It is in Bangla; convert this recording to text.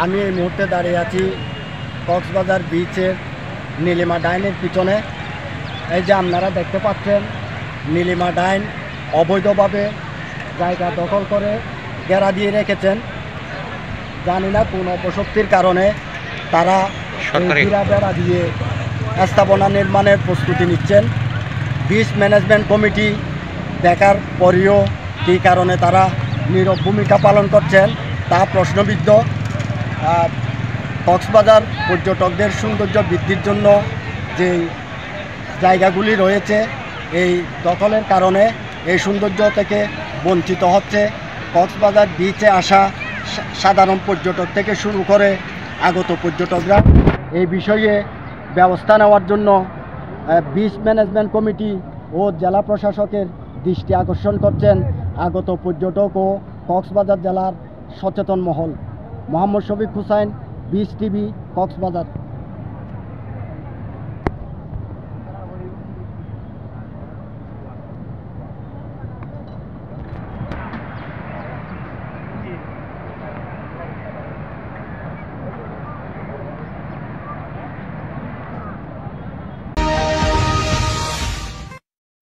আমি এই মুহূর্তে দাঁড়িয়ে আছি কক্সবাজার বিচের নীলিমা ডাইনের পিছনে। এই যে আপনারা দেখতে পাচ্ছেন নীলিমা ডাইন অবৈধভাবে জায়গা দখল করে ঘেরা দিয়ে রেখেছেন। জানি না কোন অপশক্তির কারণে তারা ঘেরা বেড়া দিয়ে স্থাপনা নির্মাণের প্রস্তুতি নিচ্ছেন। বিচ ম্যানেজমেন্ট কমিটি দেখার পরেও কী কারণে তারা নীরব ভূমিকা পালন করছেন তা প্রশ্নবিদ্ধ। কক্সবাজার পর্যটকদের সৌন্দর্য বৃদ্ধির জন্য যে জায়গাগুলি রয়েছে এই দখলের কারণে এই সৌন্দর্য থেকে বঞ্চিত হচ্ছে কক্সবাজার বিচে আসা সাধারণ পর্যটক থেকে শুরু করে আগত পর্যটকরা। এই বিষয়ে ব্যবস্থা নেওয়ার জন্য বিচ ম্যানেজমেন্ট কমিটি ও জেলা প্রশাসকের দৃষ্টি আকর্ষণ করছেন আগত পর্যটক ও কক্সবাজার জেলার সচেতন মহল। Mohammad Shafiq Hussain, Beach TV, Cox's Bazar.